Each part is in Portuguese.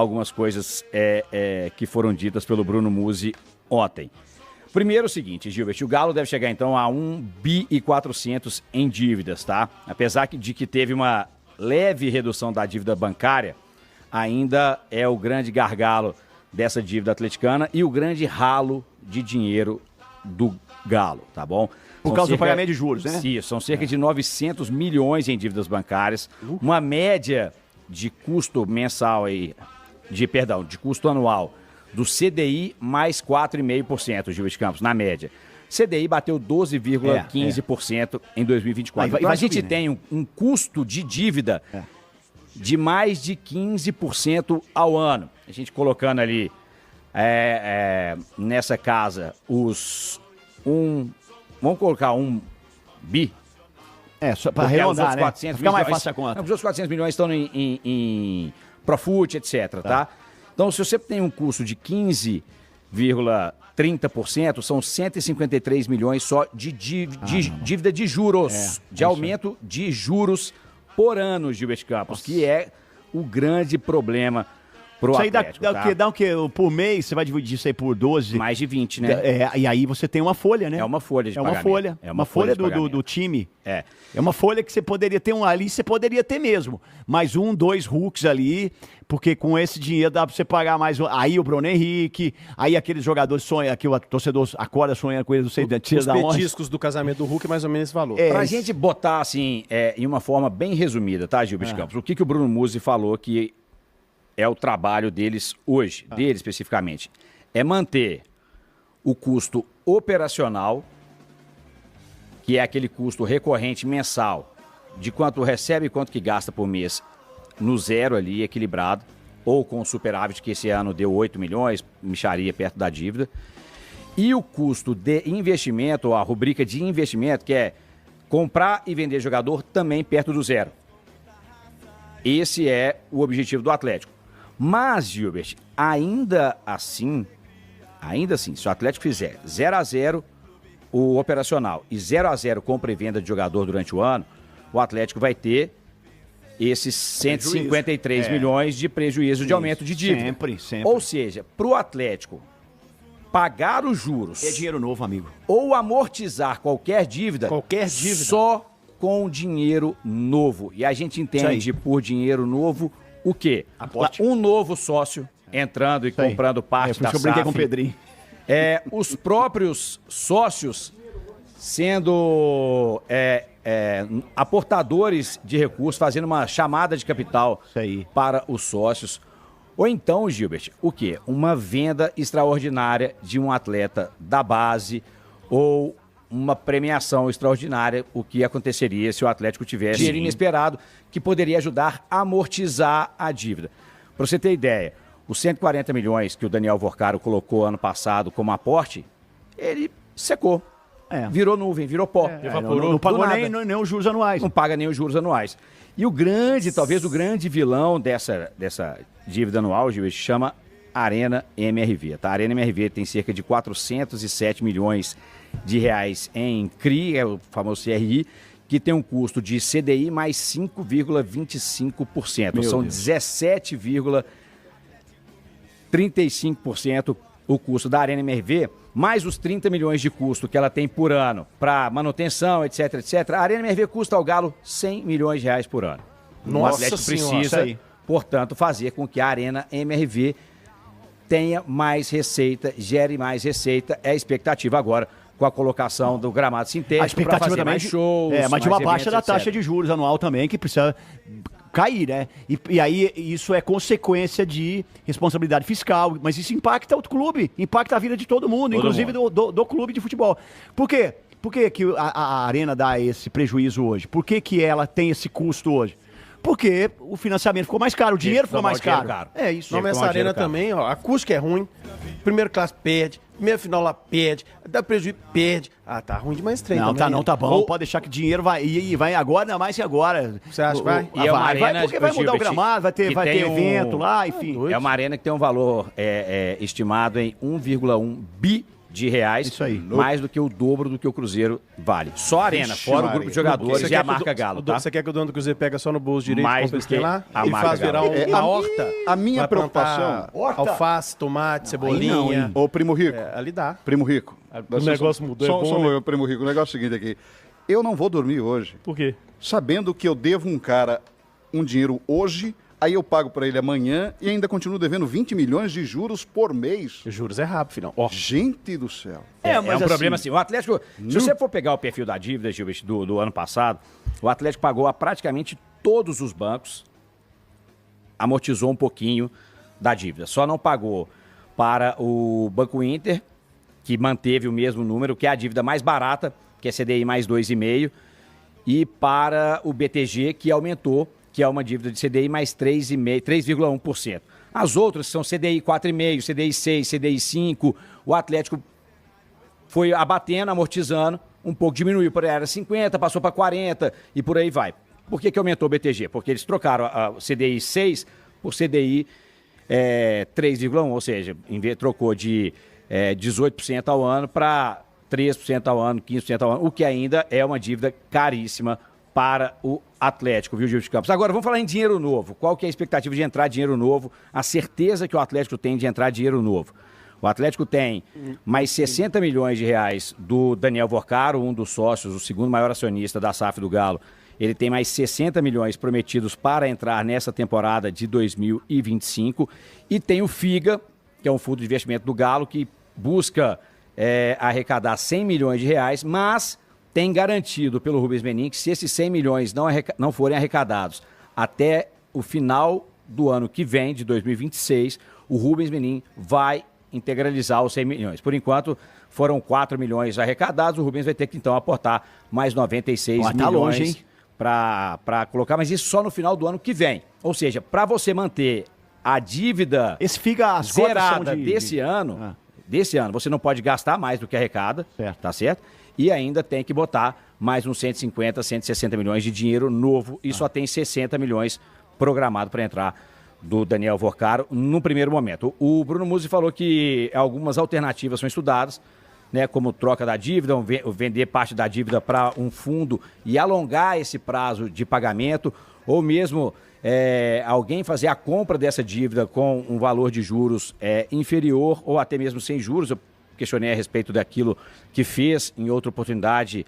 algumas coisas que foram ditas pelo Bruno Musi ontem. Primeiro o seguinte, Gilbert, o Galo deve chegar então a 1 bi e 400 em dívidas, tá? Apesar de que teve uma leve redução da dívida bancária, ainda é o grande gargalo dessa dívida atleticana e o grande ralo de dinheiro do Galo, tá bom? Por causa do pagamento de juros, né? Sim, são cerca de 900 milhões em dívidas bancárias, uma média de custo mensal aí, de custo anual do CDI mais 4,5%, Gilberto Campos, na média. CDI bateu 12,15% em 2024. Então a gente tem um custo de dívida de mais de 15% ao ano. A gente colocando ali nessa casa vamos colocar 1 bi. Só para arredondar, né? Fica mais fácil a conta. Os outros 400 milhões estão em Profut, etc, tá? Então, se você tem um custo de 15,30%, são 153 milhões só de dívida de juros, aumento de juros por ano, Gilberto Campos, que é o grande problema pro Atlético. Isso aí dá o quê? Por mês, você vai dividir isso aí por 12? Mais de 20, né? E aí você tem uma folha, né? É uma folha de pagamento. É uma folha do time. É uma folha que você poderia ter ali, você poderia ter mesmo. Mais 1, 2 Hulks ali, porque com esse dinheiro dá pra você pagar mais. Aí o Bruno Henrique, aí aqueles jogadores sonham, que o torcedor acorda sonhando com eles, não sei, os petiscos do casamento do Hulk, mais ou menos esse valor. Pra gente botar assim, em uma forma bem resumida, tá, Gilberto Campos? O que o Bruno Musi falou que é o trabalho deles hoje, dele especificamente, é manter o custo operacional, que é aquele custo recorrente mensal, de quanto recebe e quanto que gasta por mês, no zero ali, equilibrado, ou com o superávit, que esse ano deu 8 milhões, mixaria perto da dívida, e o custo de investimento, ou a rubrica de investimento, que é comprar e vender jogador, também perto do zero. Esse é o objetivo do Atlético. Mas, Gilbert, ainda assim, se o Atlético fizer 0-0 o operacional e 0-0 compra e venda de jogador durante o ano, o Atlético vai ter esses 153 milhões de prejuízo de aumento de dívida. Sempre. Ou seja, para o Atlético pagar os juros... É dinheiro novo, amigo. Ou amortizar qualquer dívida. Só com dinheiro novo. E a gente entende por dinheiro novo o quê? Aporte. Um novo sócio entrando e comprando parte da SAF. Eu brinquei com o Pedrinho. Os próprios sócios sendo aportadores de recursos, fazendo uma chamada de capital para os sócios. Ou então, Gilbert, o quê? Uma venda extraordinária de um atleta da base ou uma premiação extraordinária, o que aconteceria se o Atlético tivesse dinheiro inesperado, que poderia ajudar a amortizar a dívida. Para você ter ideia, os 140 milhões que o Daniel Vorcaro colocou ano passado como aporte, ele secou. Virou nuvem, virou pó. Evaporou. Não pagou nem os juros anuais. Não paga nem os juros anuais. E talvez o grande vilão dessa dívida anual, Gil, se chama Arena MRV. Tá? A Arena MRV tem cerca de 407 milhões de reais em CRI, é o famoso CRI, que tem um custo de CDI mais 5,25%. São 17,35% o custo da Arena MRV, mais os 30 milhões de custo que ela tem por ano para manutenção, etc, etc. A Arena MRV custa ao Galo 100 milhões de reais por ano. O Atlético precisa, portanto, fazer com que a Arena MRV tenha mais receita, gere mais receita. É a expectativa agora com a colocação do gramado sintético para fazer mais shows. Mas de uma baixa da taxa de juros anual também, que precisa cair, né? E aí isso é consequência de responsabilidade fiscal, mas isso impacta o clube, impacta a vida de todo mundo, inclusive do clube de futebol. Por quê? Por que a Arena dá esse prejuízo hoje? Por que ela tem esse custo hoje? Porque o financiamento ficou mais caro, o dinheiro ficou mais caro. É isso. Não, essa arena também, ó, a acústica é ruim, primeiro classe perde, primeira final lá perde, dá prejuízo, perde. Ah, tá ruim demais trem também. Tá bom, pode deixar que dinheiro vai agora, ainda mais que agora. Você acha que vai? E é uma arena, porque vai mudar o gramado, vai ter evento lá, enfim. É uma arena que tem um valor estimado em 1,1 bi de reais, Isso aí. mais do que o dobro do que o Cruzeiro vale. Só a Arena, Vixe, fora o Maria. grupo de jogadores e a marca Galo, tá? Você quer que o dono do Cruzeiro pega só no bolso direito, Mais compra do que lá a e marca faz virar Galo. uma horta? A minha Vai preocupação... plantar alface, tomate, cebolinha. não, hein? Ô, Primo Rico. Ali dá. Primo Rico. O negócio mudou, é bom, né? Primo Rico, o negócio é o seguinte aqui. Eu não vou dormir hoje, Por quê? sabendo que eu devo um cara um dinheiro hoje, aí eu pago para ele amanhã e ainda continuo devendo 20 milhões de juros por mês. Os juros é rápido, filhão. Ó, Gente do céu. É mas um assim, problema assim. O Atlético, se você for pegar o perfil da dívida, Gilberto, do ano passado, o Atlético pagou a praticamente todos os bancos, amortizou um pouquinho da dívida. Só não pagou para o Banco Inter, que manteve o mesmo número, que é a dívida mais barata, que é CDI mais 2,5%, e para o BTG, que aumentou, que é uma dívida de CDI mais 3,1%. As outras são CDI 4,5%, CDI 6%, CDI 5%. O Atlético foi abatendo, amortizando, um pouco diminuiu, era 50%, passou para 40% e por aí vai. Por que aumentou o BTG? Porque eles trocaram a CDI 6 por CDI 3,1%, ou seja, trocou de 18% ao ano para 3% ao ano, 15% ao ano, o que ainda é uma dívida caríssima para o Atlético, viu, Gil de Campos? Agora, vamos falar em dinheiro novo. Qual que é a expectativa de entrar dinheiro novo? A certeza que o Atlético tem de entrar dinheiro novo. O Atlético tem mais 60 milhões de reais do Daniel Vorcaro, um dos sócios, o segundo maior acionista da SAF do Galo. Ele tem mais 60 milhões prometidos para entrar nessa temporada de 2025. E tem o FIGA, que é um fundo de investimento do Galo, que busca arrecadar 100 milhões de reais, mas tem garantido pelo Rubens Menin que se esses 100 milhões não forem arrecadados até o final do ano que vem, de 2026, o Rubens Menin vai integralizar os 100 milhões. Por enquanto, foram 4 milhões arrecadados, o Rubens vai ter que então aportar mais 96 milhões tá longe, hein? para colocar, mas isso só no final do ano que vem. Ou seja, para você manter a dívida Esse fica as cotas são zerada desse ano, você não pode gastar mais do que arrecada, Certo. tá certo? E ainda tem que botar mais uns 150, 160 milhões de dinheiro novo e só tem 60 milhões programado para entrar do Daniel Vorcaro no primeiro momento. O Bruno Musi falou que algumas alternativas são estudadas, né, como troca da dívida, vender parte da dívida para um fundo e alongar esse prazo de pagamento, ou mesmo alguém fazer a compra dessa dívida com um valor de juros inferior ou até mesmo sem juros. Eu questionei a respeito daquilo que fez em outra oportunidade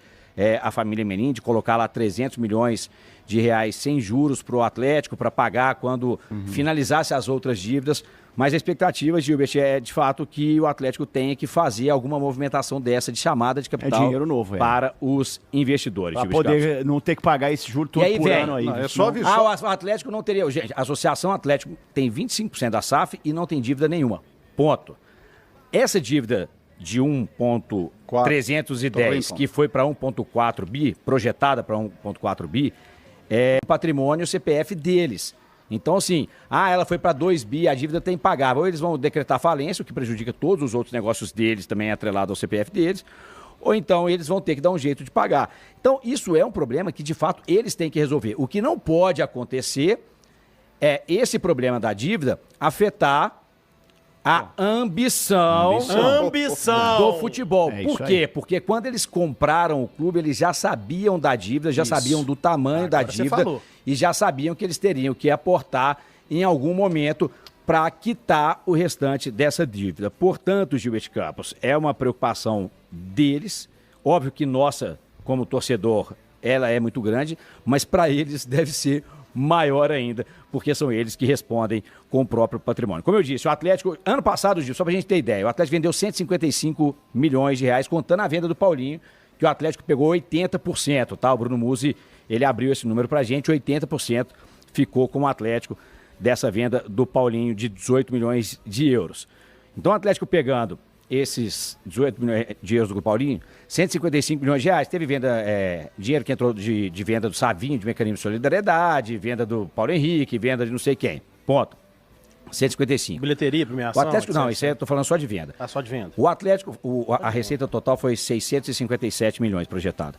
a família Menin, de colocar lá 300 milhões de reais sem juros para o Atlético, para pagar quando finalizasse as outras dívidas. Mas a expectativa, Gilbert, é de fato que o Atlético tenha que fazer alguma movimentação dessa de chamada de capital dinheiro novo, para os investidores. Para Gilbert Campos. poder não ter que pagar esse juro todo aí por vem. ano aí. Não, é só Senão- avisar. O Atlético não teria... Gente, a Associação Atlético tem 25% da SAF e não tem dívida nenhuma. Ponto. Essa dívida de 1,310, que foi para 1,4 bi, projetada para 1,4 bi, é o patrimônio CPF deles. Então, assim, ela foi para 2 bi, a dívida tem pagável. Ou eles vão decretar falência, o que prejudica todos os outros negócios deles, também é atrelado ao CPF deles, ou então eles vão ter que dar um jeito de pagar. Então, isso é um problema que, de fato, eles têm que resolver. O que não pode acontecer é esse problema da dívida afetar a ambição do futebol. É Por isso quê? aí. Porque quando eles compraram o clube, eles já sabiam da dívida, já sabiam do tamanho da Agora você dívida falou. e já sabiam que eles teriam que aportar em algum momento para quitar o restante dessa dívida. Portanto, Gilberto Campos, é uma preocupação deles. Óbvio que nossa, como torcedor, ela é muito grande, mas para eles deve ser maior ainda, porque são eles que respondem com o próprio patrimônio. Como eu disse, o Atlético, ano passado, Gil, só pra gente ter ideia, o Atlético vendeu 155 milhões de reais, contando a venda do Paulinho, que o Atlético pegou 80%, tá? O Bruno Musi, ele abriu esse número pra gente, 80% ficou com o Atlético dessa venda do Paulinho de 18 milhões de euros. Então o Atlético pegando esses 18 milhões de euros do Paulinho, 155 milhões de reais, teve venda, dinheiro que entrou de venda do Savinho, de Mecanismo de Solidariedade, venda do Paulo Henrique, venda de não sei quem. Ponto. 155. Bilheteria, O premiação. Atlético, não, etc. isso aí eu tô falando só de venda. Só de venda. O Atlético, a receita total foi 657 milhões projetada.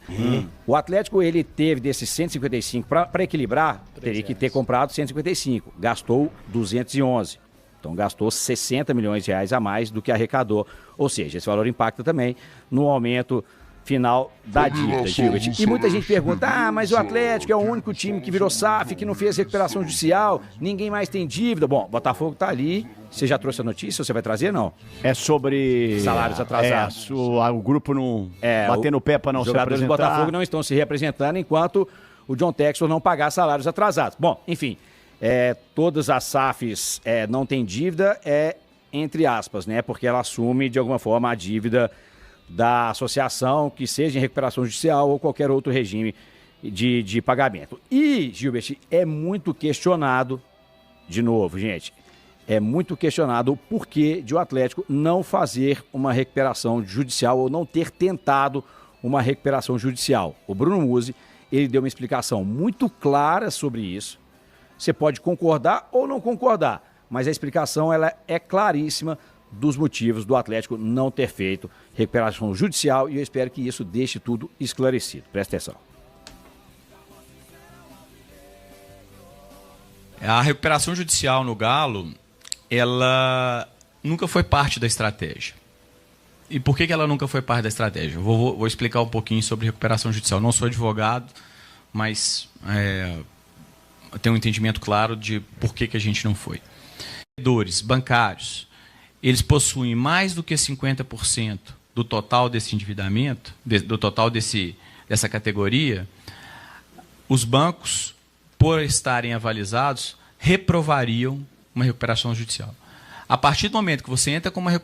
O Atlético, ele teve desses 155, para equilibrar, teria que ter comprado 155. Gastou 211. Então gastou 60 milhões de reais a mais do que arrecadou. Ou seja, esse valor impacta também no aumento final da dívida, Gilbert. E muita gente pergunta, mas o Atlético é o único time que virou SAF, que não fez recuperação judicial, ninguém mais tem dívida. Bom, Botafogo está ali, você já trouxe a notícia, você vai trazer, não? É sobre... Salários atrasados. O grupo não bater no pé para não se apresentar. Os jogadores do Botafogo não estão se representando enquanto o John Textor não pagar salários atrasados. Bom, enfim, todas as SAFs não têm dívida, entre aspas, né? Porque ela assume, de alguma forma, a dívida da associação, que seja em recuperação judicial ou qualquer outro regime de pagamento. E, Gilbert, é muito questionado, de novo, gente, é muito questionado o porquê de o Atlético não fazer uma recuperação judicial ou não ter tentado uma recuperação judicial. O Bruno Musi, ele deu uma explicação muito clara sobre isso. Você pode concordar ou não concordar, mas a explicação ela é claríssima dos motivos do Atlético não ter feito recuperação judicial e eu espero que isso deixe tudo esclarecido. Presta atenção. A recuperação judicial no Galo, ela nunca foi parte da estratégia. E por que ela nunca foi parte da estratégia? Vou explicar um pouquinho sobre recuperação judicial. Não sou advogado, mas tenho um entendimento claro de por que a gente não foi. Credores bancários, eles possuem mais do que 50% do total desse endividamento, do total dessa categoria. Os bancos, por estarem avalizados, reprovariam uma recuperação judicial. A partir do momento que você entra com uma